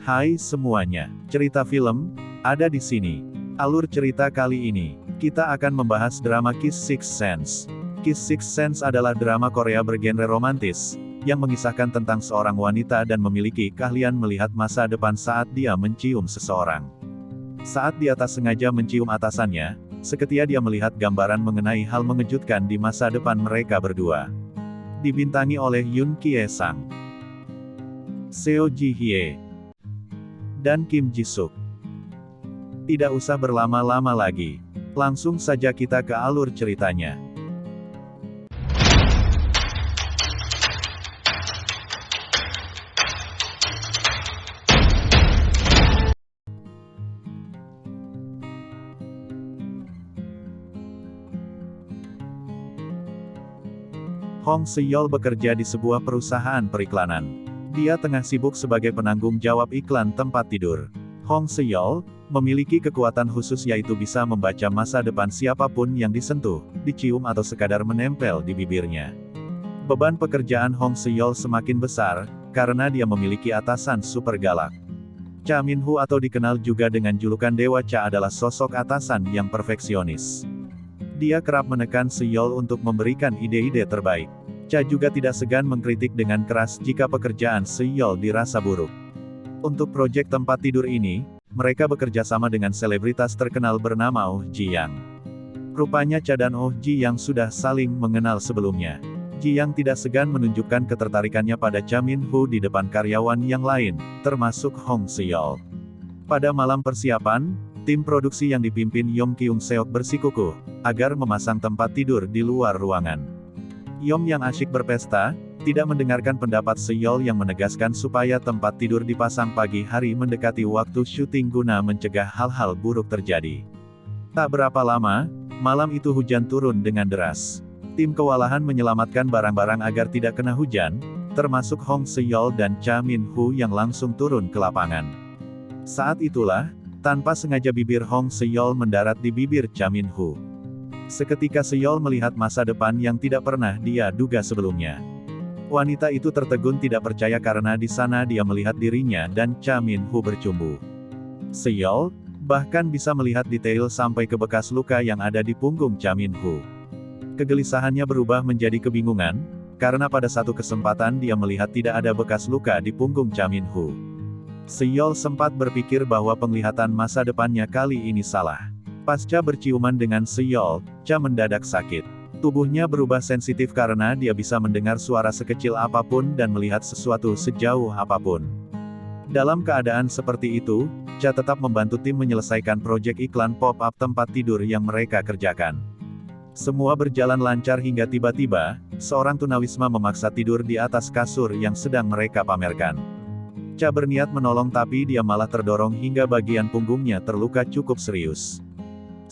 Hai semuanya, cerita film ada di sini. Alur cerita kali ini, kita akan membahas drama Kiss Sixth Sense. Kiss Sixth Sense adalah drama Korea bergenre romantis, yang mengisahkan tentang seorang wanita dan memiliki keahlian melihat masa depan saat dia mencium seseorang. Saat dia tak sengaja mencium atasannya, seketika dia melihat gambaran mengenai hal mengejutkan di masa depan mereka berdua. Dibintangi oleh Yoon Kye Sang, Seo Ji Hye, dan Kim Ji Suk. Tidak usah berlama-lama lagi, langsung saja kita ke alur ceritanya. Hong Se-yeol bekerja di sebuah perusahaan periklanan. Dia tengah sibuk sebagai penanggung jawab iklan tempat tidur. Hong Se-yeol memiliki kekuatan khusus yaitu bisa membaca masa depan siapapun yang disentuh, dicium atau sekadar menempel di bibirnya. Beban pekerjaan Hong Se-yeol semakin besar, karena dia memiliki atasan super galak. Cha Min-ho atau dikenal juga dengan julukan Dewa Cha adalah sosok atasan yang perfeksionis. Dia kerap menekan Se-yeol untuk memberikan ide-ide terbaik. Cha juga tidak segan mengkritik dengan keras jika pekerjaan Se-yeol dirasa buruk. Untuk proyek tempat tidur ini, mereka bekerja sama dengan selebritas terkenal bernama Oh Ji Yang. Rupanya Cha dan Oh Ji Yang sudah saling mengenal sebelumnya. Ji Yang tidak segan menunjukkan ketertarikannya pada Cha Min-ho di depan karyawan yang lain, termasuk Hong Se-yeol. Pada malam persiapan, tim produksi yang dipimpin Yom Kyung-seok bersikukuh agar memasang tempat tidur di luar ruangan. Yom yang asyik berpesta, tidak mendengarkan pendapat Se-yeol yang menegaskan supaya tempat tidur dipasang pagi hari mendekati waktu syuting guna mencegah hal-hal buruk terjadi. Tak berapa lama, malam itu hujan turun dengan deras. Tim kewalahan menyelamatkan barang-barang agar tidak kena hujan, termasuk Hong Se-yeol dan Cha Min-ho yang langsung turun ke lapangan. Saat itulah, tanpa sengaja bibir Hong Se-yeol mendarat di bibir Cha Min-ho. Seketika Se-yeol melihat masa depan yang tidak pernah dia duga sebelumnya. Wanita itu tertegun tidak percaya karena di sana dia melihat dirinya dan Cha Min-ho bercumbu. Se-yeol bahkan bisa melihat detail sampai ke bekas luka yang ada di punggung Cha Min-ho. Kegelisahannya berubah menjadi kebingungan, karena pada satu kesempatan dia melihat tidak ada bekas luka di punggung Cha Min-ho. Se-yeol sempat berpikir bahwa penglihatan masa depannya kali ini salah. Pasca berciuman dengan Se-yeol, Cha mendadak sakit. Tubuhnya berubah sensitif karena dia bisa mendengar suara sekecil apapun dan melihat sesuatu sejauh apapun. Dalam keadaan seperti itu, Cha tetap membantu tim menyelesaikan proyek iklan pop-up tempat tidur yang mereka kerjakan. Semua berjalan lancar hingga tiba-tiba, seorang tunawisma memaksa tidur di atas kasur yang sedang mereka pamerkan. Cha berniat menolong tapi dia malah terdorong hingga bagian punggungnya terluka cukup serius.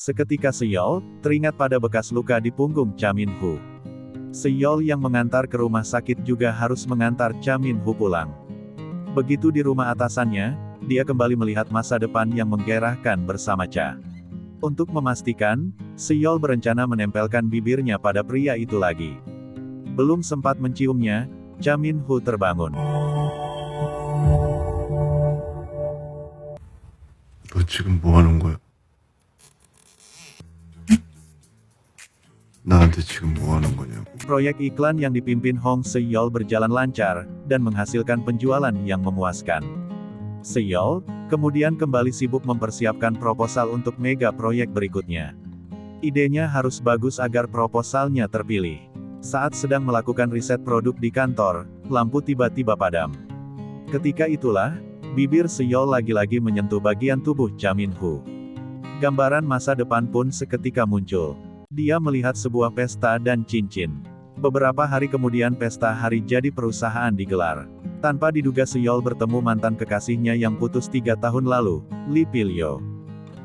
Seketika Se-yeol teringat pada bekas luka di punggung Cha Min-ho. Se-yeol yang mengantar ke rumah sakit juga harus mengantar Cha Min-ho pulang. Begitu di rumah atasannya, dia kembali melihat masa depan yang menggairahkan bersama Cha. Untuk memastikan, Se-yeol berencana menempelkan bibirnya pada pria itu lagi. Belum sempat menciumnya, Cha Min-ho terbangun. 너 지금 뭐 하는 거야? 나한테 지금 뭐 하는 거냐고. Proyek iklan yang dipimpin Hong Se-yeol berjalan lancar, dan menghasilkan penjualan yang memuaskan. Se-yeol kemudian kembali sibuk mempersiapkan proposal untuk mega proyek berikutnya. Idenya harus bagus agar proposalnya terpilih. Saat sedang melakukan riset produk di kantor, lampu tiba-tiba padam. Ketika itulah, bibir Se-yeol lagi-lagi menyentuh bagian tubuh Cha Min-ho. Gambaran masa depan pun seketika muncul. Dia melihat sebuah pesta dan cincin. Beberapa hari kemudian pesta hari jadi perusahaan digelar. Tanpa diduga Se-yeol bertemu mantan kekasihnya yang putus 3 tahun lalu, Lee Pil-yo.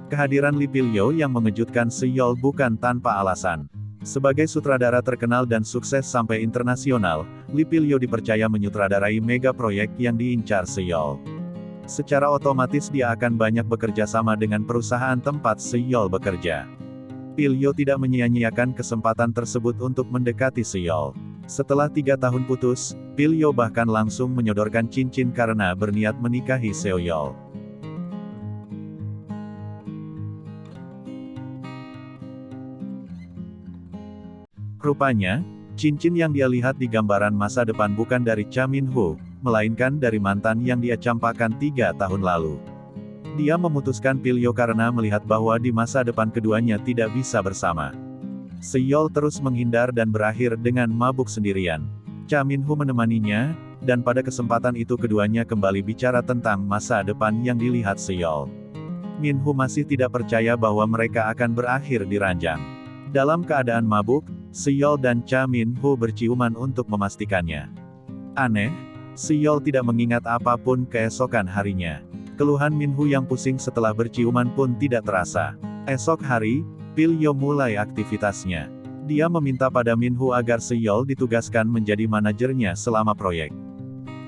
Kehadiran Lee Pil-yo yang mengejutkan Se-yeol bukan tanpa alasan. Sebagai sutradara terkenal dan sukses sampai internasional, Lee Pil-yo dipercaya menyutradarai mega proyek yang diincar Se-yeol. Secara otomatis dia akan banyak bekerja sama dengan perusahaan tempat Se-yeol bekerja. Pil-yo tidak menyia-nyiakan kesempatan tersebut untuk mendekati Se-yeol. Setelah 3 tahun putus, Pilyo bahkan langsung menyodorkan cincin karena berniat menikahi Seoyeol. Rupanya, cincin yang dia lihat di gambaran masa depan bukan dari Cha Min-ho, melainkan dari mantan yang dia campakan 3 tahun lalu. Dia memutuskan Pilyo karena melihat bahwa di masa depan keduanya tidak bisa bersama. Seoyeol terus menghindar dan berakhir dengan mabuk sendirian. Cha Min-ho menemaninya, dan pada kesempatan itu keduanya kembali bicara tentang masa depan yang dilihat Seoyeol. Min-ho masih tidak percaya bahwa mereka akan berakhir di ranjang. Dalam keadaan mabuk, Seoyeol dan Cha Min-ho berciuman untuk memastikannya. Aneh, Seoyeol tidak mengingat apapun keesokan harinya. Keluhan Min-ho yang pusing setelah berciuman pun tidak terasa. Esok hari, Pilyo mulai aktivitasnya. Dia meminta pada Min-ho agar Seoyeol ditugaskan menjadi manajernya selama proyek.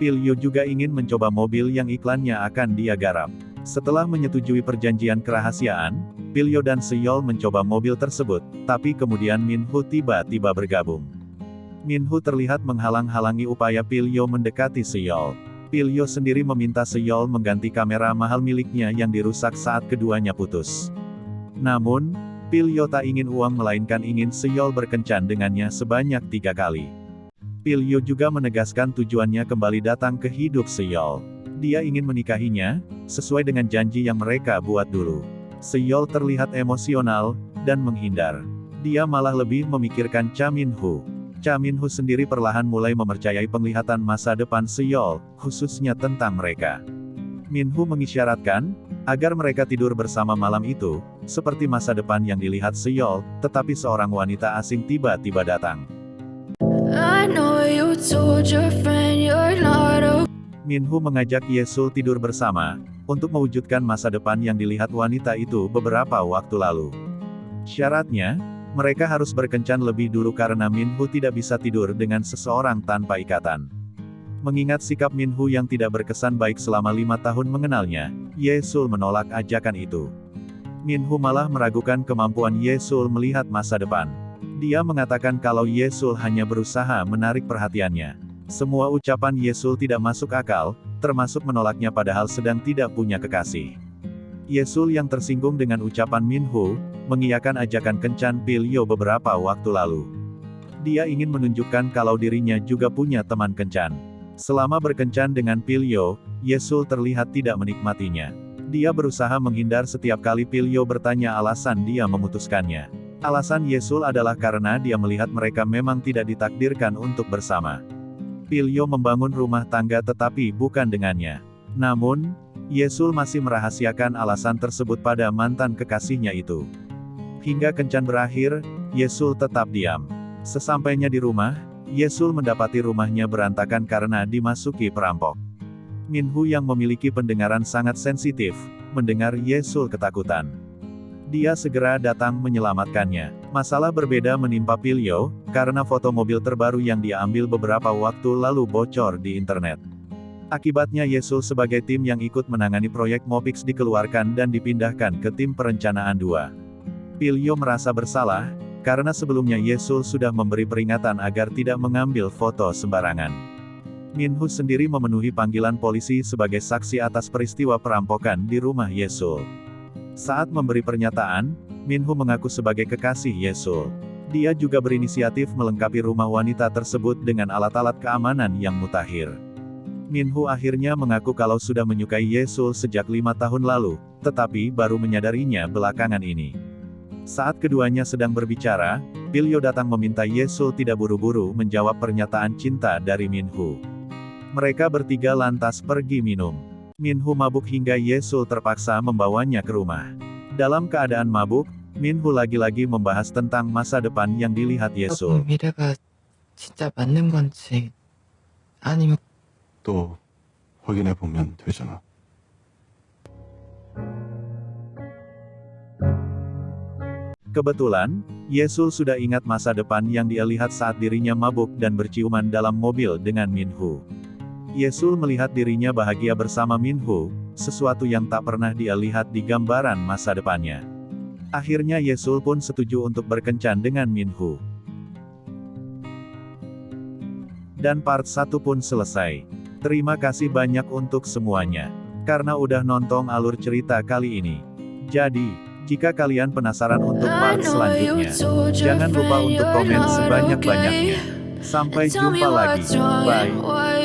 Pilyo juga ingin mencoba mobil yang iklannya akan dia garap. Setelah menyetujui perjanjian kerahasiaan, Pilyo dan Seoyeol mencoba mobil tersebut, tapi kemudian Min-ho tiba-tiba bergabung. Min-ho terlihat menghalang-halangi upaya Pilyo mendekati Seoyeol. Pilyo sendiri meminta Seoyeol mengganti kamera mahal miliknya yang dirusak saat keduanya putus. Namun, Pilyo tak ingin uang melainkan ingin Seoyeol berkencan dengannya sebanyak 3 kali. Pilyo juga menegaskan tujuannya kembali datang ke hidup Seoyeol. Dia ingin menikahinya, sesuai dengan janji yang mereka buat dulu. Seoyeol terlihat emosional, dan menghindar. Dia malah lebih memikirkan Cha Min-ho. Cha Min-ho sendiri perlahan mulai mempercayai penglihatan masa depan Seoyeol, khususnya tentang mereka. Min-ho mengisyaratkan, agar mereka tidur bersama malam itu, seperti masa depan yang dilihat Seoyeol, tetapi seorang wanita asing tiba-tiba datang. Min-ho mengajak Yesul tidur bersama, untuk mewujudkan masa depan yang dilihat wanita itu beberapa waktu lalu. Syaratnya, mereka harus berkencan lebih dulu karena Min-ho tidak bisa tidur dengan seseorang tanpa ikatan. Mengingat sikap Min-ho yang tidak berkesan baik selama 5 tahun mengenalnya, Yesul menolak ajakan itu. Min-ho malah meragukan kemampuan Yesul melihat masa depan. Dia mengatakan kalau Yesul hanya berusaha menarik perhatiannya. Semua ucapan Yesul tidak masuk akal, termasuk menolaknya padahal sedang tidak punya kekasih. Yesul yang tersinggung dengan ucapan Min-ho, mengiyakan ajakan kencan Pilyo beberapa waktu lalu. Dia ingin menunjukkan kalau dirinya juga punya teman kencan. Selama berkencan dengan Pilyo, Yesul terlihat tidak menikmatinya. Dia berusaha menghindar setiap kali Pilyo bertanya alasan dia memutuskannya. Alasan Yesul adalah karena dia melihat mereka memang tidak ditakdirkan untuk bersama. Pilyo membangun rumah tangga tetapi bukan dengannya. Namun, Yesul masih merahasiakan alasan tersebut pada mantan kekasihnya itu. Hingga kencan berakhir, Yesul tetap diam. Sesampainya di rumah, Yesul mendapati rumahnya berantakan karena dimasuki perampok. Min-ho yang memiliki pendengaran sangat sensitif, mendengar Yesul ketakutan. Dia segera datang menyelamatkannya. Masalah berbeda menimpa Pilyo, karena foto mobil terbaru yang dia ambil beberapa waktu lalu bocor di internet. Akibatnya Yesul sebagai tim yang ikut menangani proyek Mopix dikeluarkan dan dipindahkan ke tim perencanaan 2. Pilyo merasa bersalah, karena sebelumnya Yesul sudah memberi peringatan agar tidak mengambil foto sembarangan. Min-ho sendiri memenuhi panggilan polisi sebagai saksi atas peristiwa perampokan di rumah Yesul. Saat memberi pernyataan, Min-ho mengaku sebagai kekasih Yesul. Dia juga berinisiatif melengkapi rumah wanita tersebut dengan alat-alat keamanan yang mutakhir. Min-ho akhirnya mengaku kalau sudah menyukai Yesul sejak 5 tahun lalu, tetapi baru menyadarinya belakangan ini. Saat keduanya sedang berbicara, Pilyo datang meminta Yesul tidak buru-buru menjawab pernyataan cinta dari Min-ho. Mereka bertiga lantas pergi minum. Min-ho mabuk hingga Yesul terpaksa membawanya ke rumah. Dalam keadaan mabuk, Min-ho lagi-lagi membahas tentang masa depan yang dilihat Yesul. 미래가 진짜 맞는 건지 아니면 또 확인해 보면 되잖아. Kebetulan, Yesul sudah ingat masa depan yang dia lihat saat dirinya mabuk dan berciuman dalam mobil dengan Min-ho. Yesul melihat dirinya bahagia bersama Min-ho, sesuatu yang tak pernah dia lihat di gambaran masa depannya. Akhirnya Yesul pun setuju untuk berkencan dengan Min-ho. Dan part 1 pun selesai. Terima kasih banyak untuk semuanya. Karena udah nonton alur cerita kali ini. Jadi, jika kalian penasaran untuk part selanjutnya, jangan lupa untuk komen sebanyak-banyaknya. Sampai jumpa lagi. Bye.